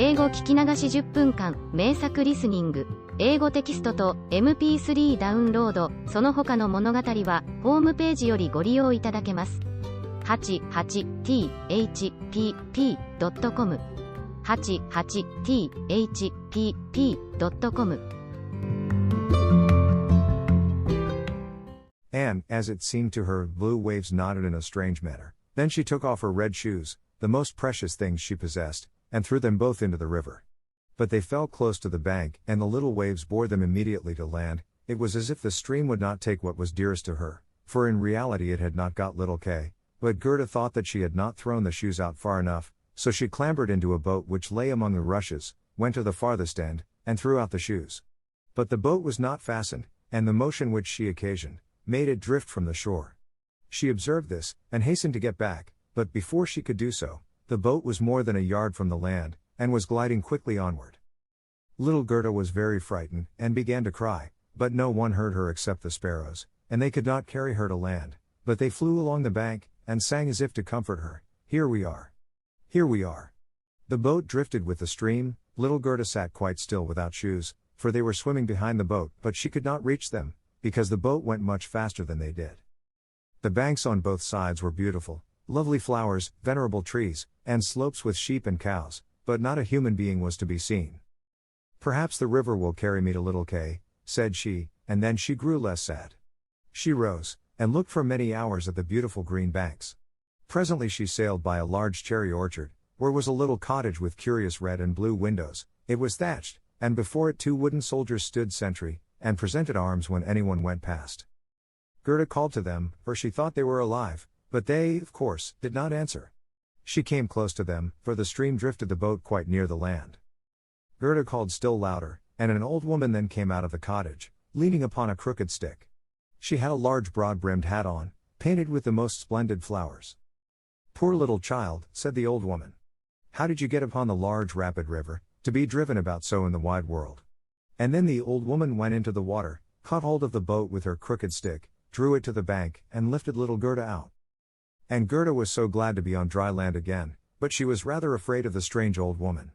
英語聞き流し10分間、名作リスニング、英語テキストと MP3 ダウンロード、その他の物語は、ホームページよりご利用いただけます。88thpp.com 88thpp.com And, as it seemed to her, blue waves nodded in a strange manner. Then she took off her red shoes, the most precious things she possessed, and threw them both into the river. But they fell close to the bank, and the little waves bore them immediately to land. It was as if the stream would not take what was dearest to her, for in reality it had not got little Kay. But Gerda thought that she had not thrown the shoes out far enough, so she clambered into a boat which lay among the rushes, went to the farthest end, and threw out the shoes. But the boat was not fastened, and the motion which she occasioned made it drift from the shore. She observed this, and hastened to get back, but before she could do so, the boat was more than a yard from the land, and was gliding quickly onward. Little Gerda was very frightened, and began to cry, but no one heard her except the sparrows, and they could not carry her to land, but they flew along the bank, and sang as if to comfort her, "Here we are. Here we are." The boat drifted with the stream. Little Gerda sat quite still without shoes, for they were swimming behind the boat, but she could not reach them, because the boat went much faster than they did. The banks on both sides were beautiful, lovely flowers, venerable trees, and slopes with sheep and cows, but not a human being was to be seen. "Perhaps the river will carry me to little Kay," said she, and then she grew less sad. She rose, and looked for many hours at the beautiful green banks. Presently she sailed by a large cherry orchard, where was a little cottage with curious red and blue windows. It was thatched, and before it 2 wooden soldiers stood sentry, and presented arms when anyone went past. Gerda called to them, for she thought they were alive, but they, of course, did not answer. She came close to them, for the stream drifted the boat quite near the land. Gerda called still louder, and an old woman then came out of the cottage, leaning upon a crooked stick. She had a large broad-brimmed hat on, painted with the most splendid flowers. "Poor little child," said the old woman. "How did you get upon the large rapid river, to be driven about so in the wide world?" And then the old woman went into the water, caught hold of the boat with her crooked stick, drew it to the bank, and lifted little Gerda out. And Gerda was so glad to be on dry land again, but she was rather afraid of the strange old woman.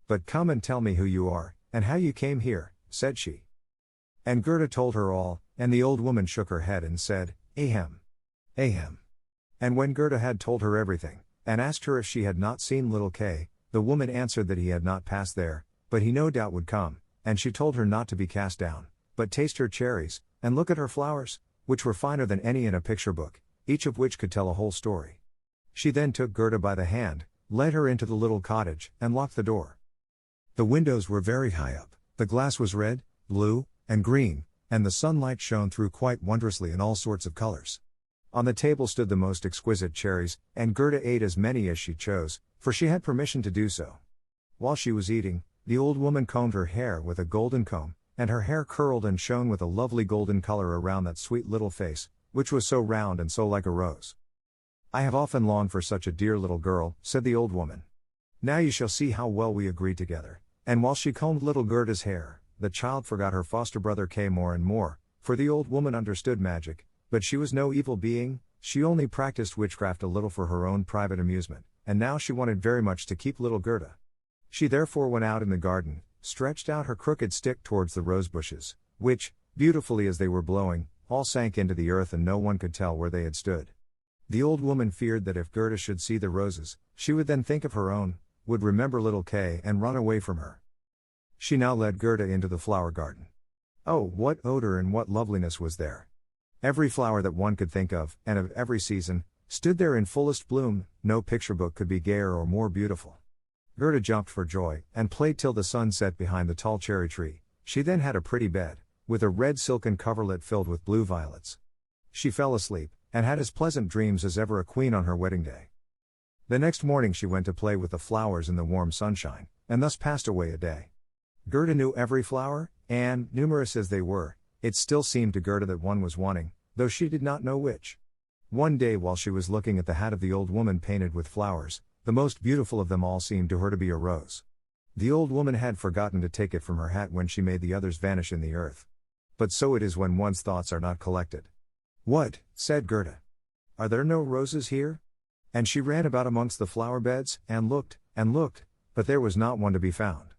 "But come and tell me who you are, and how you came here," said she. And Gerda told her all, and the old woman shook her head and said, "Ahem. Ahem." And when Gerda had told her everything, and asked her if she had not seen little Kay, the woman answered that he had not passed there, but he no doubt would come, and she told her not to be cast down, but taste her cherries, and look at her flowers, which were finer than any in a picture book, each of which could tell a whole story. She then took Gerda by the hand, led her into the little cottage, and locked the door. The windows were very high up, the glass was red, blue, and green, and the sunlight shone through quite wondrously in all sorts of colors. On the table stood the most exquisite cherries, and Gerda ate as many as she chose, for she had permission to do so. While she was eating, the old woman combed her hair with a golden comb, and her hair curled and shone with a lovely golden color around that sweet little face, which was so round and so like a rose. "I have often longed for such a dear little girl," said the old woman. "Now you shall see how well we agree together." And while she combed little Gerda's hair, the child forgot her foster brother Kay more and more, for the old woman understood magic, but she was no evil being. She only practiced witchcraft a little for her own private amusement, and now she wanted very much to keep little Gerda. She therefore went out in the garden, stretched out her crooked stick towards the rose bushes, which, beautifully as they were blowing, all sank into the earth and no one could tell where they had stood. The old woman feared that if Gerda should see the roses, she would then think of her own, would remember little Kay and run away from her. She now led Gerda into the flower garden. Oh, what odor and what loveliness was there! Every flower that one could think of, and of every season, stood there in fullest bloom. No picture book could be gayer or more beautiful. Gerda jumped for joy, and played till the sun set behind the tall cherry tree. She then had a pretty bed, with a red silken coverlet filled with blue violets. She fell asleep, and had as pleasant dreams as ever a queen on her wedding day. The next morning she went to play with the flowers in the warm sunshine, and thus passed away a day. Gerda knew every flower, and, numerous as they were, it still seemed to Gerda that one was wanting, though she did not know which. One day while she was looking at the hat of the old woman painted with flowers, the most beautiful of them all seemed to her to be a rose. The old woman had forgotten to take it from her hat when she made the others vanish in the earth. But so it is when one's thoughts are not collected. "What?" said Gerda. "Are there no roses here?" And she ran about amongst the flower beds, and looked, but there was not one to be found.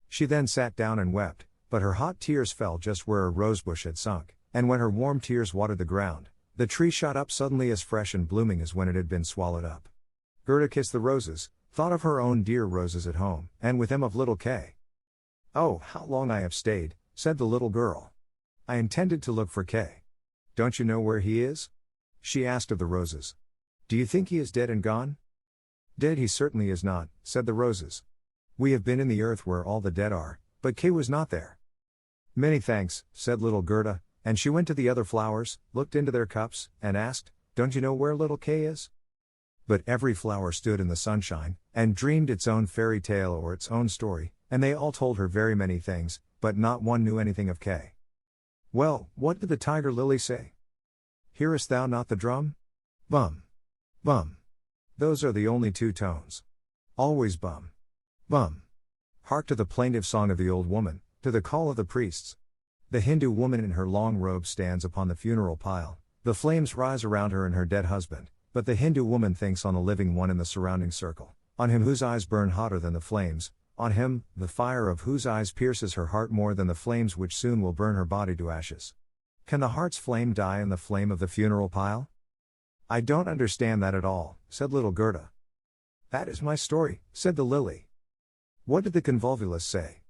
She then sat down and wept, but her hot tears fell just where a rosebush had sunk, and when her warm tears watered the ground, the tree shot up suddenly as fresh and blooming as when it had been swallowed up. Gerda kissed the roses, thought of her own dear roses at home, and with them of little Kay. "Oh, how long I have stayed," said the little girl. "I intended to look for Kay. Don't you know where he is?" she asked of the roses. "Do you think he is dead and gone?" "Dead he certainly is not," said the roses. "We have been in the earth where all the dead are, but Kay was not there." "Many thanks," said little Gerda, and she went to the other flowers, looked into their cups, and asked, "Don't you know where little Kay is?" But every flower stood in the sunshine, and dreamed its own fairy tale or its own story, and they all told her very many things, but not one knew anything of Kay. Well, what did the tiger lily say? "Hearest thou not the drum? Bum. Bum. Those are the only two tones. Always bum. Bum. Hark to the plaintive song of the old woman, to the call of the priests. The Hindu woman in her long robe stands upon the funeral pile, the flames rise around her and her dead husband, but the Hindu woman thinks on the living one in the surrounding circle, on him whose eyes burn hotter than the flames, on him, the fire of whose eyes pierces her heart more than the flames which soon will burn her body to ashes. Can the heart's flame die in the flame of the funeral pile?" "I don't understand that at all," said little Gerda. "That is my story," said the lily. "What did the convolvulus say?"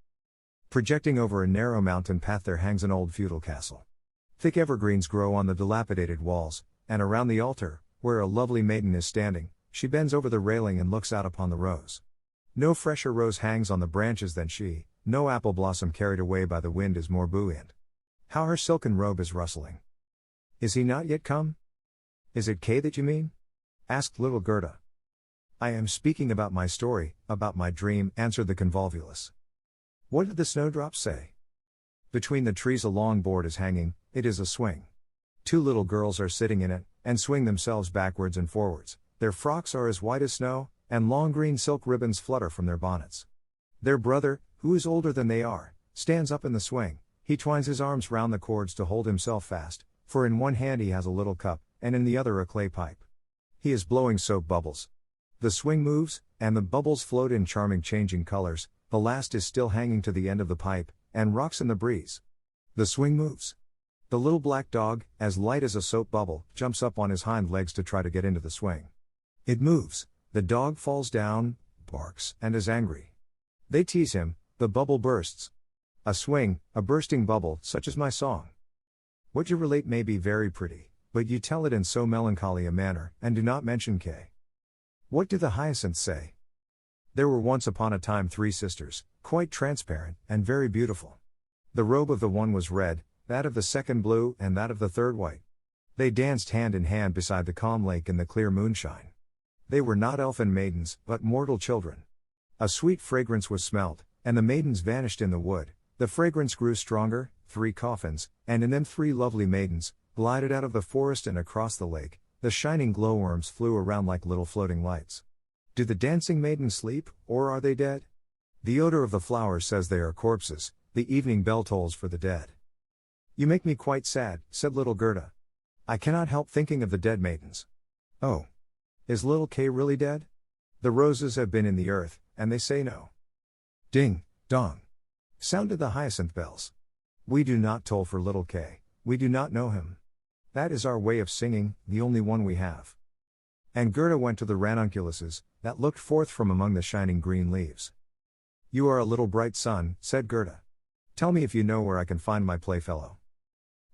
"Projecting over a narrow mountain path there hangs an old feudal castle. Thick evergreens grow on the dilapidated walls, and around the altar, where a lovely maiden is standing, she bends over the railing and looks out upon the rose. No fresher rose hangs on the branches than she, no apple blossom carried away by the wind is more buoyant. How her silken robe is rustling. Is he not yet come? Is it Kay that you mean?" asked little Gerda. "I am speaking about my story, about my dream," answered the convolvulus. "What did the snowdrops say?" "Between the trees a long board is hanging, it is a swing. Two little girls are sitting in it, and swing themselves backwards and forwards. Their frocks are as white as snow, and long green silk ribbons flutter from their bonnets. Their brother, who is older than they are, stands up in the swing. He twines his arms round the cords to hold himself fast, for in one hand he has a little cup, and in the other a clay pipe. He is blowing soap bubbles. The swing moves, and the bubbles float in charming changing colors. The last is still hanging to the end of the pipe, and rocks in the breeze. The swing moves. The little black dog, as light as a soap bubble, jumps up on his hind legs to try to get into the swing. It moves, the dog falls down, barks, and is angry. They tease him, the bubble bursts. A swing, a bursting bubble, such is my song. What you relate may be very pretty, but you tell it in so melancholy a manner, and do not mention Kay. What do the hyacinths say? There were once upon a time 3 sisters, quite transparent, and very beautiful. The robe of the one was red, that of the second blue, and that of the third white. They danced hand in hand beside the calm lake in the clear moonshine. They were not elfin maidens, but mortal children. A sweet fragrance was smelt, and the maidens vanished in the wood. The fragrance grew stronger, 3 coffins, and in them 3 lovely maidens, glided out of the forest and across the lake. The shining glowworms flew around like little floating lights. Do the dancing maidens sleep, or are they dead? The odor of the flowers says they are corpses, the evening bell tolls for the dead. You make me quite sad, said little Gerda. I cannot help thinking of the dead maidens. Oh. Is little Kay really dead? The roses have been in the earth, and they say no. Ding, dong. Sounded the hyacinth bells. We do not toll for little Kay, we do not know him. That is our way of singing, the only one we have. And Gerda went to the ranunculuses, that looked forth from among the shining green leaves. You are a little bright sun, said Gerda. Tell me if you know where I can find my playfellow.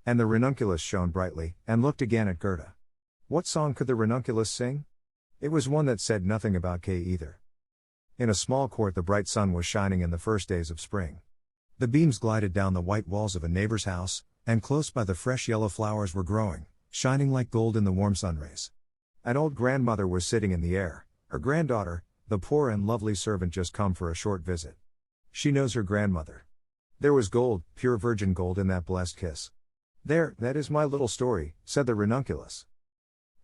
And the ranunculus shone brightly, and looked again at Gerda. What song could the ranunculus sing? It was one that said nothing about Kay either. In a small court the bright sun was shining in the first days of spring. The beams glided down the white walls of a neighbor's house, and close by the fresh yellow flowers were growing, shining like gold in the warm sunrays. An old grandmother was sitting in the air, her granddaughter, the poor and lovely servant just come for a short visit. She knows her grandmother. There was gold, pure virgin gold in that blessed kiss. There, that is my little story, said the ranunculus.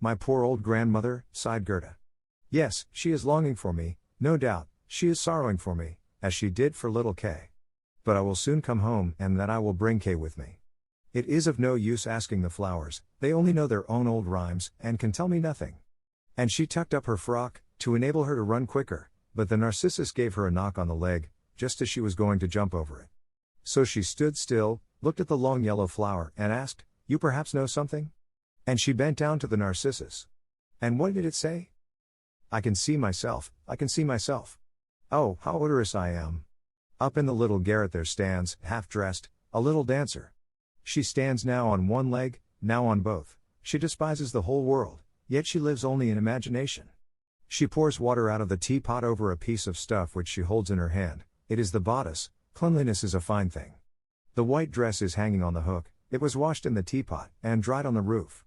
My poor old grandmother, sighed Gerda. Yes, she is longing for me, no doubt, she is sorrowing for me, as she did for little Kay. But I will soon come home, and then I will bring Kay with me. It is of no use asking the flowers, they only know their own old rhymes, and can tell me nothing. And she tucked up her frock, to enable her to run quicker, but the narcissus gave her a knock on the leg, just as she was going to jump over it. So she stood still, looked at the long yellow flower, and asked, "You perhaps know something?" And she bent down to the narcissus. And what did it say? "I can see myself, I can see myself. Oh, how odorous I am. Up in the little garret there stands, half-dressed, a little dancer. She stands now on one leg, now on both. She despises the whole world, yet she lives only in imagination. She pours water out of the teapot over a piece of stuff which she holds in her hand. It is the bodice. Cleanliness is a fine thing. The white dress is hanging on the hook, it was washed in the teapot, and dried on the roof.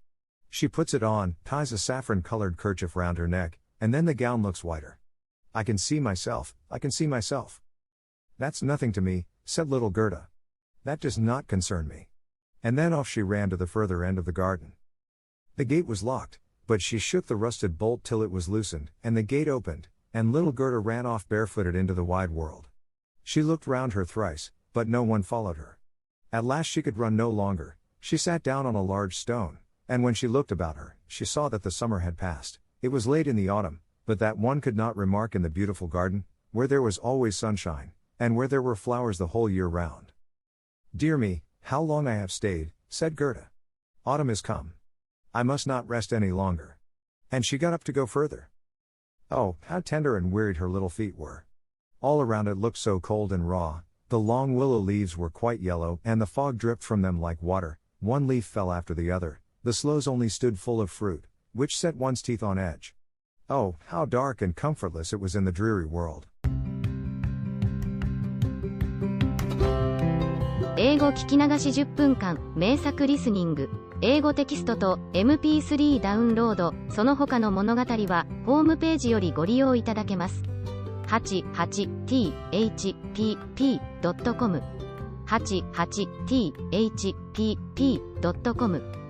She puts it on, ties a saffron-colored kerchief round her neck, and then the gown looks whiter. I can see myself, I can see myself." "That's nothing to me," said little Gerda. "That does not concern me." And then off she ran to the further end of the garden. The gate was locked, but she shook the rusted bolt till it was loosened, and the gate opened, and little Gerda ran off barefooted into the wide world. She looked round her thrice, but no one followed her. At last she could run no longer, she sat down on a large stone, and when she looked about her, she saw that the summer had passed. It was late in the autumn, but that one could not remark in the beautiful garden, where there was always sunshine, and where there were flowers the whole year round. "Dear me, how long I have stayed," said Gerda. "Autumn is come. I must not rest any longer." And she got up to go further. Oh, how tender and wearied her little feet were. All around it looked so cold and raw, the long willow leaves were quite yellow, and the fog dripped from them like water, one leaf fell after the other, the sloes only stood full of fruit, which set one's teeth on edge. Oh, how dark and comfortless it was in the dreary world. 英語聞き流し10分間、名作リスニング。英語テキストと MP3 ダウンロード、その他の物語は、ホームページよりご利用いただけます。88thpp.com 88thpp.com